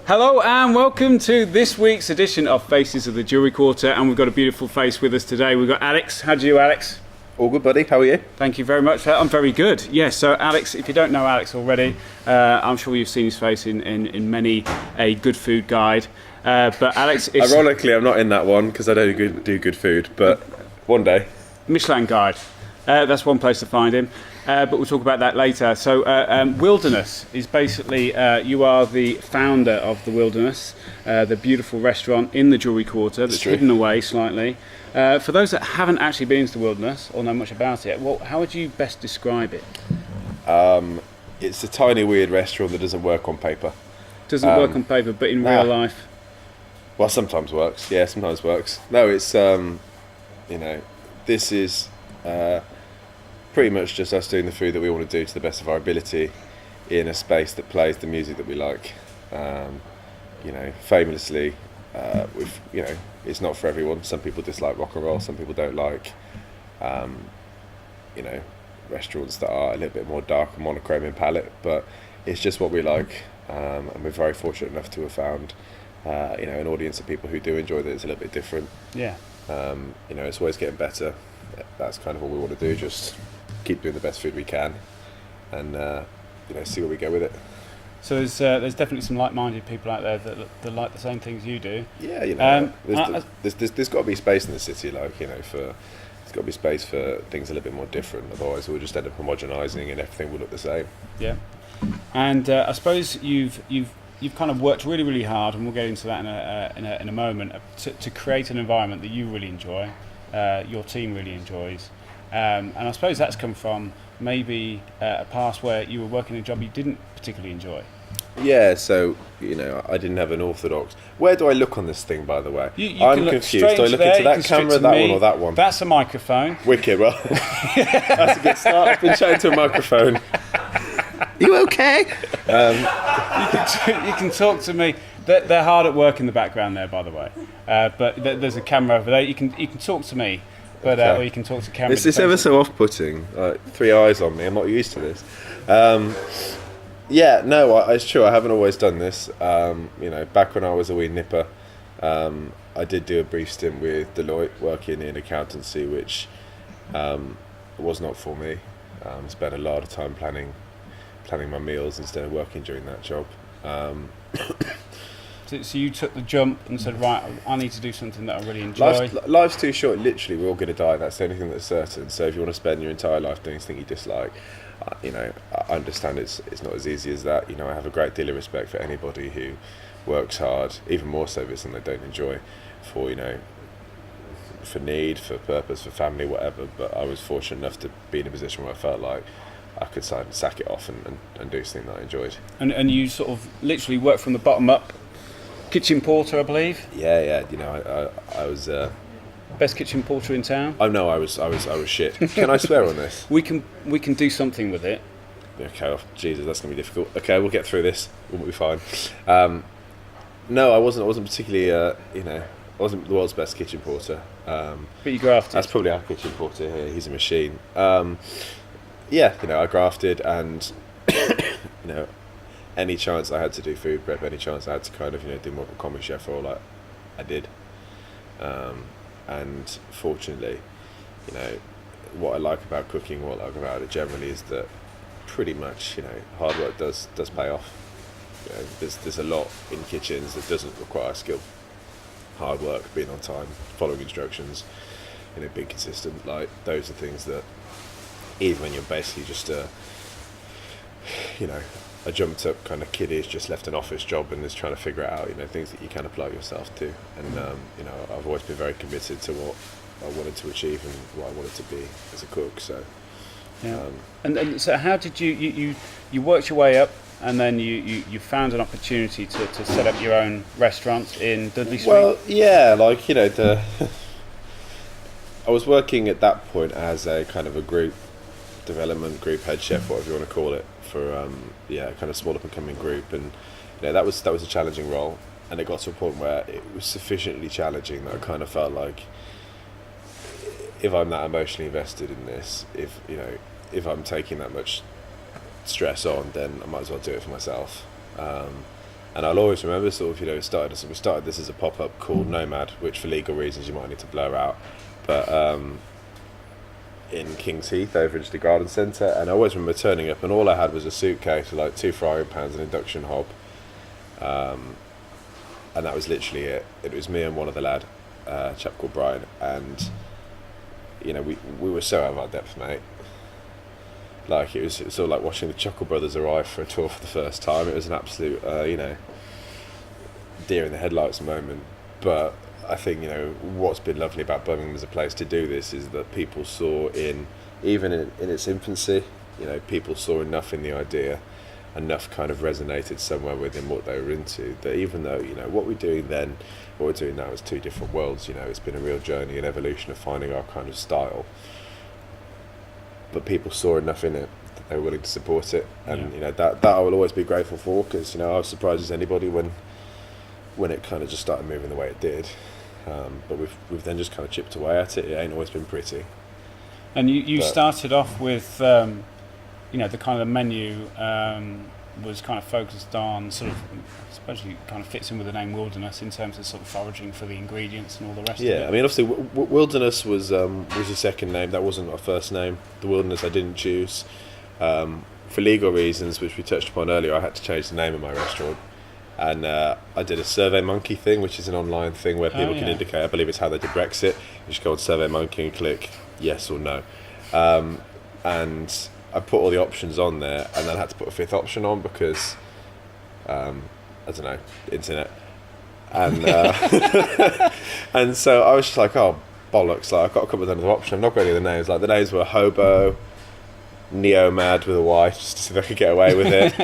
Hello and welcome to this week's edition of Faces of the Jewellery Quarter, and we've got a beautiful face with us today. We've got Alex. How do you, Alex? All good, buddy. How are you? Thank you very much. I'm very good. Yes, so Alex, if you don't know Alex already, I'm sure you've seen his face in many a good food guide. But Alex is... Ironically, I'm not in that one because I don't do good food, but one day. Michelin guide. That's one place to find him. But we'll talk about that later. So Wilderness is basically, you are the founder of the Wilderness, the beautiful restaurant in the Jewellery Quarter that's hidden away slightly. For those that haven't actually been to the Wilderness or know much about it, well, how would you best describe it? It's a tiny, weird restaurant that doesn't work on paper. Doesn't work on paper, but in real life? Well, sometimes works. Yeah, sometimes works. No, it's, this is... pretty much just us doing the food that we want to do to the best of our ability in a space that plays the music that we like. Famously, it's not for everyone. Some people dislike rock and roll, some people don't like, restaurants that are a little bit more dark and monochrome in palette, but it's just what we like. And we're very fortunate enough to have found, an audience of people who do enjoy that it's a little bit different. Yeah. It's always getting better. That's kind of what we want to do, just keep doing the best food we can and see where we go with it. So there's definitely some like-minded people out there that like the same things you do. Yeah, there's got to be space in the city, there's got to be space for things a little bit more different, otherwise we'll just end up homogenising and everything will look the same. Yeah. And I suppose you've kind of worked really, really hard, and we'll get into that in a moment, to create an environment that you really enjoy, your team really enjoys. And I suppose that's come from maybe a past where you were working a job you didn't particularly enjoy. Yeah, so, I didn't have an orthodox... Where do I look on this thing, by the way? I'm confused. Do I look into that camera, that one, or that one? That's a microphone. Wicked, well, that's a good start. I've been chatting to a microphone. You okay? You can talk to me. They're hard at work in the background there, by the way. But there's a camera over there. You can talk to me. But or you can talk to camera. This is ever so off-putting. Three eyes on me. I'm not used to this. It's true. I haven't always done this. Back when I was a wee nipper, I did do a brief stint with Deloitte, working in accountancy, which was not for me. Spent a lot of time planning my meals instead of working during that job. So you took the jump and said, right, I need to do something that I really enjoy. Life's too short. Literally, we're all going to die. That's the only thing that's certain. So if you want to spend your entire life doing something you dislike, I understand it's not as easy as that. I have a great deal of respect for anybody who works hard, even more so if it's something they don't enjoy, for need, for purpose, for family, whatever. But I was fortunate enough to be in a position where I felt like I could sack it off and do something that I enjoyed. And you sort of literally worked from the bottom up. Kitchen porter, I believe. Yeah. I was best kitchen porter in town. Oh no, I was shit. Can I swear on this? We can do something with it. Okay, Jesus, that's gonna be difficult. Okay, we'll get through this. We'll be fine. No, I wasn't particularly. I wasn't the world's best kitchen porter. But you grafted. That's probably our kitchen porter here. He's a machine. I grafted, and any chance I had to do food prep, any chance I had to kind of do more of a common chef role, I did. And fortunately, what I like about cooking, what I like about it generally, is that pretty much hard work does pay off. There's a lot in kitchens that doesn't require skill. Hard work, being on time, following instructions, being consistent. Like, those are things that, even when you're basically just a jumped up kind of kid who's just left an office job and is trying to figure it out, things that you can apply yourself to. And I've always been very committed to what I wanted to achieve and what I wanted to be as a cook. So yeah. And so how did you worked your way up, and then you found an opportunity to set up your own restaurant in Dudley Street? Well, yeah, I was working at that point as a kind of a group development, group head chef, whatever you want to call it, for kind of small up and coming group, and that was a challenging role, and it got to a point where it was sufficiently challenging that I kind of felt like, if I'm that emotionally invested in this, if I'm taking that much stress on, then I might as well do it for myself. And I'll always remember sort of, we started this as a pop-up called Nomad, which for legal reasons you might need to blur out, but in King's Heath over into the garden centre, and I always remember turning up and all I had was a suitcase with like 2 frying pans, an induction hob, and that was literally it. It was me and one other lad, a chap called Brian, and we were so out of our depth, mate. Like it was sort of like watching the Chuckle Brothers arrive for a tour for the first time. It was an absolute deer in the headlights moment. But I think what's been lovely about Birmingham as a place to do this is that people saw even in its infancy, people saw enough in the idea, enough kind of resonated somewhere within what they were into, that even though what we're doing then, what we're doing now is 2 different worlds. It's been a real journey and evolution of finding our kind of style, but people saw enough in it that they were willing to support it, and that I will always be grateful for, because I was surprised as anybody when it kind of just started moving the way it did. But we've then just kind of chipped away at it. It ain't always been pretty. And you started off with the kind of menu was kind of focused on sort of, I suppose you kind of fits in with the name Wilderness in terms of sort of foraging for the ingredients and all the rest of it. Yeah, I mean obviously Wilderness was a second name. That wasn't our first name. The Wilderness I didn't choose. For legal reasons, which we touched upon earlier, I had to change the name of my restaurant. And I did a SurveyMonkey thing, which is an online thing where people can indicate, I believe it's how they did Brexit. You just go on SurveyMonkey and click yes or no. And I put all the options on there, and then I had to put a 5th option on because, I don't know, internet. And and so I was just like, oh, bollocks, like, I've got a couple of other options. I'm not got any of the names. Like, the names were Hobo, Neomad with a Y, just to see if I could get away with it.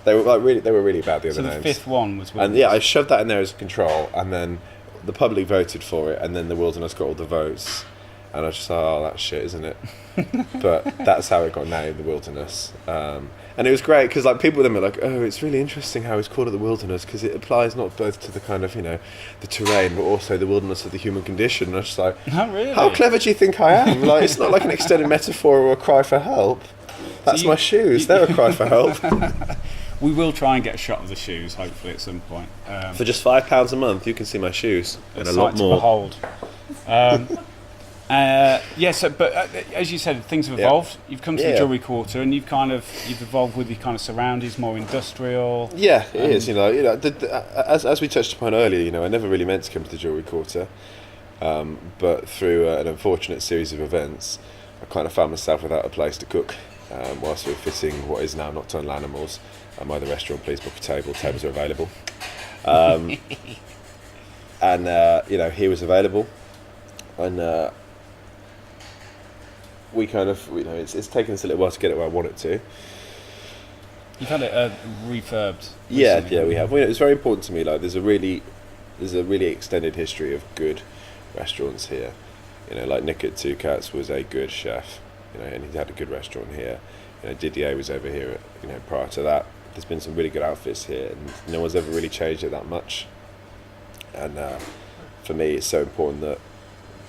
They were really bad, the other names. So the 5th one was Wilderness. And I shoved that in there as a control, and then the public voted for it, and then the Wilderness got all the votes, and I was just like, oh, that's shit, isn't it? But that's how it got named, the Wilderness. And it was great because like people then were like, oh, it's really interesting how it's called it the Wilderness, because it applies not both to the kind of the terrain, but also the wilderness of the human condition. And I was just like, oh, really? How clever do you think I am? Like, it's not like an extended metaphor or a cry for help. That's my shoes. They're a cry for help. We will try and get a shot of the shoes, hopefully, at some point. For just £5 a month, you can see my shoes and a lot more. Behold. But as you said, things have evolved. You've come to the Jewellery Quarter, and you've evolved with your kind of surroundings, more industrial. Yeah, it is. As we touched upon earlier, I never really meant to come to the Jewellery Quarter, but through an unfortunate series of events, I kind of found myself without a place to cook. Whilst we were fitting what is now Nocturnal Animals, by the restaurant, please book a table. Tables are available. And he was available, and we kind of, it's taken us a little while to get it where I want it to. You've had it refurbed. Yeah, we have. It's very important to me. Like, there's a really extended history of good restaurants here. Like Nick at Two Cats was a good chef. And he had a good restaurant here. Didier was over here. Prior to that, there's been some really good outfits here, and no one's ever really changed it that much. And for me, it's so important that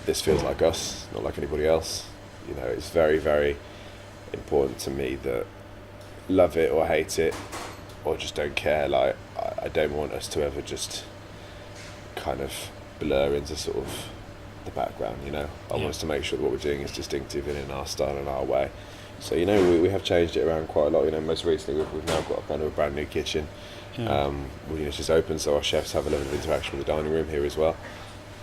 this feels like us, not like anybody else. It's very, very important to me that love it or hate it, or just don't care. Like, I don't want us to ever just kind of blur into sort of the background. I want us to make sure that what we're doing is distinctive and in our style and our way. So we have changed it around quite a lot. Most recently we've now got kind of a brand new kitchen. It's just open, so our chefs have a level of interaction with the dining room here as well.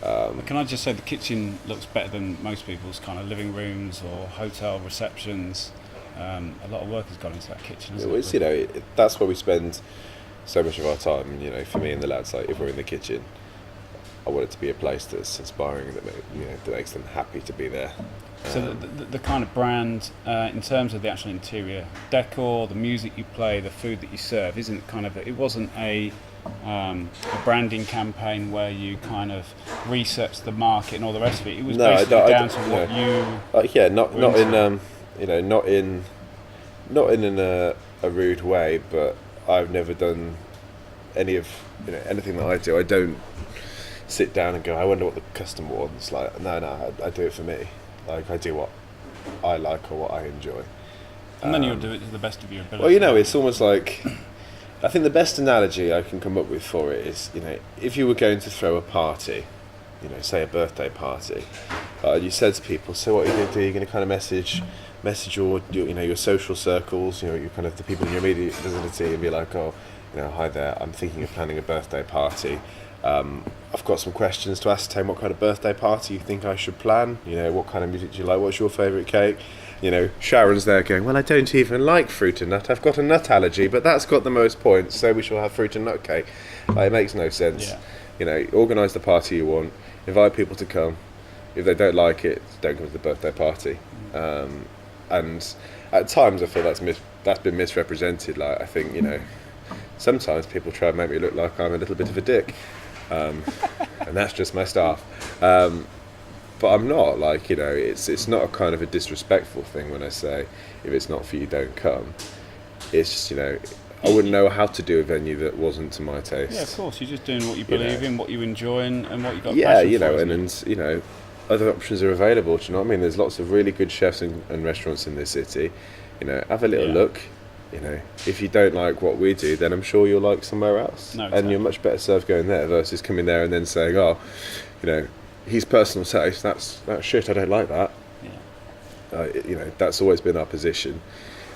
Can I just say the kitchen looks better than most people's kind of living rooms or hotel receptions. A lot of work has gone into that kitchen, hasn't it? That's where we spend so much of our time. For me and the lads, like, if we're in the kitchen, I want it to be a place that's inspiring and that makes them happy to be there. So the kind of brand, in terms of the actual interior decor, the music you play, the food that you serve, it wasn't a branding campaign where you kind of researched the market and all the rest of it. It was basically down to what you. Not in a rude way, but I've never done any of anything that I do. I don't sit down and go, I wonder what the customer wants. Like, no, I do it for me. Like, I do what I like or what I enjoy. And then you'll do it to the best of your ability. Well, you know, it's almost like, I think the best analogy I can come up with for it is, you know, if you were going to throw a party, you know, say a birthday party, you said to people, so what are you going to do? You're going to kind of message your you know, your social circles, you know, your kind of the people in your immediate vicinity, and be like, oh, you know, hi there, I'm thinking of planning a birthday party. I've got some questions to ascertain what kind of birthday party you think I should plan. You know, what kind of music do you like? What's your favourite cake? You know, Sharon's there going, well, I don't even like fruit and nut. I've got a nut allergy, but that's got the most points, so we shall have fruit and nut cake. Like, it makes no sense. Yeah. You know, organise the party you want, invite people to come. If they don't like it, don't come to the birthday party. And at times I feel that's been misrepresented. Like, I think, you know, sometimes people try and make me look like I'm a little bit of a dick. And that's just my staff. But I'm not, like, you know, it's not a kind of a disrespectful thing when I say, if it's not for you, don't come. It's just, you know, I wouldn't know how to do a venue that wasn't to my taste. Yeah, of course, you're just doing what you believe in, what you enjoy, and what you got yeah, passion you know, for, and you know, other options are available, do you know what I mean? There's lots of really good chefs and restaurants in this city. You know, have a little look. You know, if you don't like what we do, then I'm sure you'll like somewhere else. No, exactly. And you're much better served going there versus coming there and then saying, oh, you know, his personal taste, that's shit, I don't like that. Yeah. You know, that's always been our position.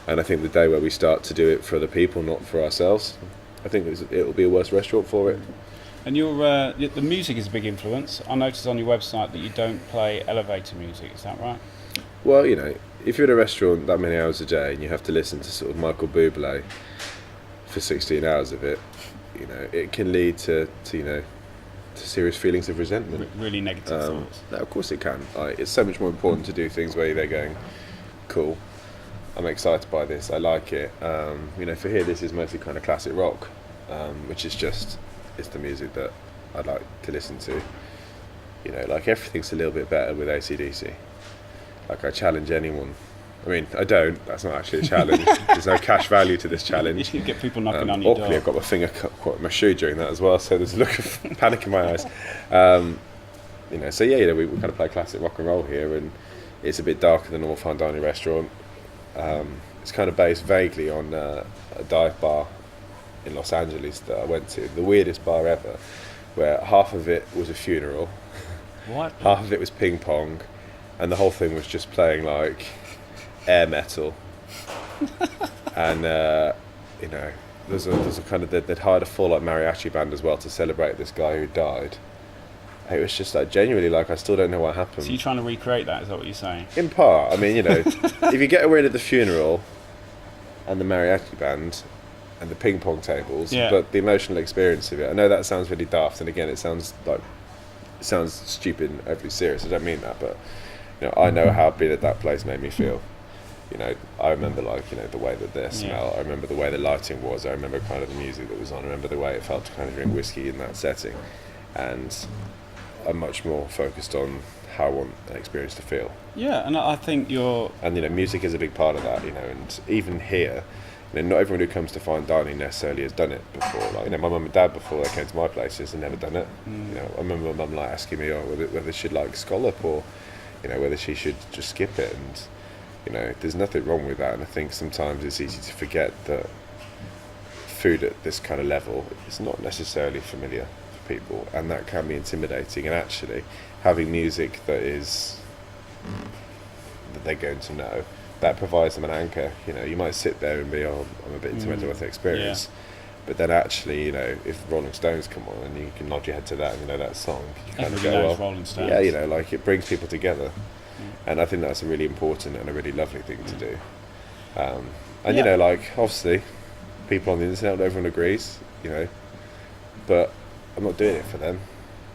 And I think the day where we start to do it for other people, not for ourselves, I think it'll be a worse restaurant for it. And the music is a big influence. I noticed on your website that you don't play elevator music, is that right? Well, you know, if you're at a restaurant that many hours a day and you have to listen to sort of Michael Bublé for 16 hours of it, you know, it can lead to you know, to serious feelings of resentment. Really negative thoughts. No, of course it can. It's so much more important to do things where they're going, cool, I'm excited by this, I like it. You know, for here, this is mostly kind of classic rock, which is just, it's the music that I like to listen to. You know, like, everything's a little bit better with AC/DC. Like, I challenge anyone. I mean, I don't. That's not actually a challenge. There's no cash value to this challenge. You get people knocking on your door. Awkwardly, I've got my finger caught in my shoe during that as well, so there's a look of panic in my eyes. You know, so yeah, you know, we kind of play classic rock and roll here, and it's a bit darker than a normal fine dining restaurant. It's kind of based vaguely on a dive bar in Los Angeles that I went to, the weirdest bar ever, where half of it was a funeral, What? half of it was ping pong, and the whole thing was just playing like air metal. And you know, there's a kind of, they'd hired a full like mariachi band as well to celebrate this guy who died. It was just like, genuinely, like, I still don't know what happened. So you're trying to recreate that, is that what you're saying? In part, I mean, you know, if you get away at the funeral and the mariachi band and the ping pong tables, but the emotional experience of it, I know that sounds really daft, and again, it sounds stupid and overly serious. I don't mean that, but you know, I know how being at that place made me feel. You know, I remember, like, you know, the way that they smell. I remember the way the lighting was. I remember kind of the music that was on. I remember the way it felt to kind of drink whiskey in that setting, and I'm much more focused on how I want an experience to feel. Yeah, and I think you're... And, you know, music is a big part of that, you know, and even here, you know, not everyone who comes to fine dining necessarily has done it before. Like, you know, my mum and dad, before they came to my places, had never done it. You know, I remember my mum, like, asking me whether she'd like scallop or, you know, whether she should just skip it. And, you know, there's nothing wrong with that. And I think sometimes it's easy to forget that food at this kind of level is not necessarily familiar for people, and that can be intimidating. And actually, having music that they're going to know, that provides them an anchor. You know, you might sit there and be, oh, I'm a bit intimidated with the experience, but then actually, you know, if Rolling Stones come on and you can nod your head to that and you know that song, you kind of go, well, Rolling Stones. yeah, you know, like, it brings people together, and I think that's a really important and a really lovely thing to do. And you know, like, obviously, people on the internet, everyone agrees, you know, but I'm not doing it for them,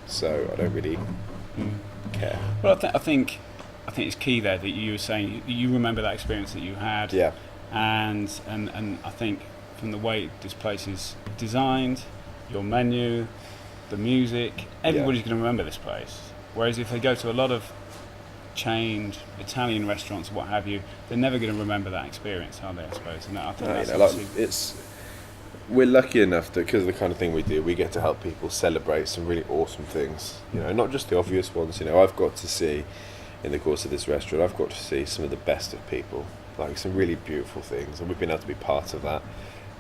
so I don't really care. Well, I think it's key there that you were saying you remember that experience that you had. Yeah. And I think from the way this place is designed, your menu, the music, everybody's going to remember this place. Whereas if they go to a lot of chained Italian restaurants, what have you, they're never going to remember that experience, are they? I suppose. And I think that's, you know, like, we're lucky enough that, because of the kind of thing we do, we get to help people celebrate some really awesome things. You know, not just the obvious ones. You know, I've got to see, in the course of this restaurant, I've got to see some of the best of people. like some really beautiful things, and we've been able to be part of that.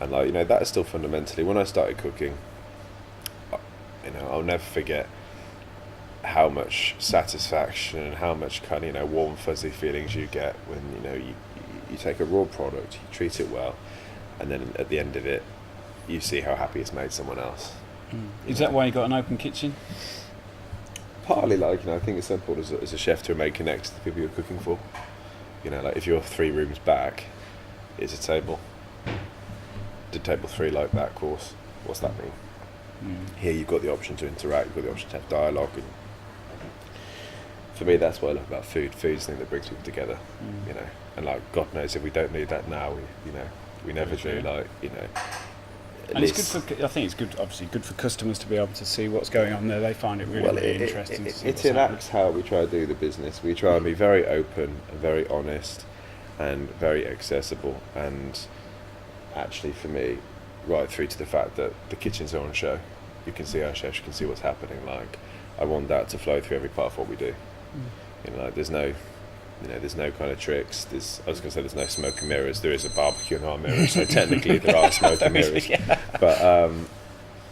And like, you know, that is still fundamentally, when I started cooking, you know, I'll never forget how much satisfaction and how much kind of, you know, warm fuzzy feelings you get when, you know, you take a raw product, you treat it well, and then at the end of it, you see how happy it's made someone else. Is that why you got an open kitchen? Partly, like, you know, I think it's so important as a chef to remain connected to the people you're cooking for. You know, like if you're 3 rooms back, it's a table. Did table 3 like that course? What's that mean? Here you've got the option to interact, you've got the option to have dialogue. And for me, that's what I love about food. Food's the thing that brings people together, you know. And like, God knows if we don't need that now, we never do. Like, you know. And it's good for, I think it's good, obviously good for customers to be able to see what's going on there. They find it really interesting. It enacts how we try to do the business. We try and be very open and very honest and very accessible. And actually, for me, right through to the fact that the kitchens are on show. You can see our chefs, you can see what's happening. Like, I want that to flow through every part of what we do. You know, like, there's no kind of tricks. I was going to say there's no smoke and mirrors. There is a barbecue and our mirrors, so technically there are smoke and mirrors. Yeah. But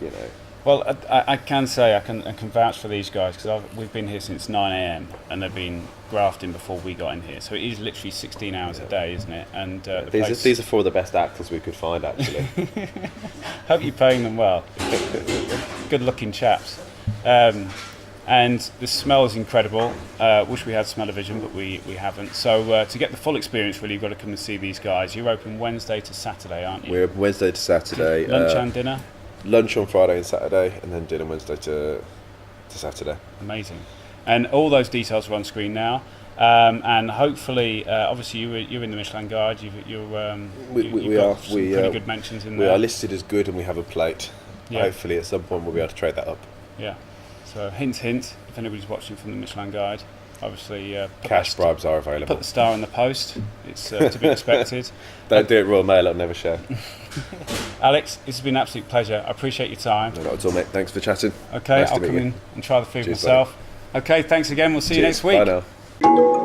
you know. Well, I can say I can vouch for these guys because we've been here since 9 a.m. and they've been grafting before we got in here. So it is literally 16 hours a day, isn't it? And these are 4 of the best actors we could find, actually. Hope you're paying them well. Good-looking chaps. And the smell is incredible. Wish we had smell-o-vision, but we haven't. So to get the full experience, really, you've got to come and see these guys. You're open Wednesday to Saturday, aren't you? We're open Wednesday to Saturday. Lunch and dinner? Lunch on Friday and Saturday, and then dinner Wednesday to Saturday. Amazing. And all those details are on screen now. And hopefully, obviously, you're in the Michelin Guide. You've got some pretty good mentions in there. We are listed as good, and we have a plate. Yeah. Hopefully, at some point, we'll be able to trade that up. Yeah. So hint, if anybody's watching from the Michelin Guide, obviously cash bribes are available. Put the star in the post. It's to be expected. Don't do it Royal Mail, I'll never share. Alex, this has been an absolute pleasure. I appreciate your time. No, not at all, mate. Thanks for chatting. Okay, Nice I'll to meet come you. in and try the food Cheers, myself. Buddy. Okay, thanks again. We'll see you Cheers. next week. Bye now.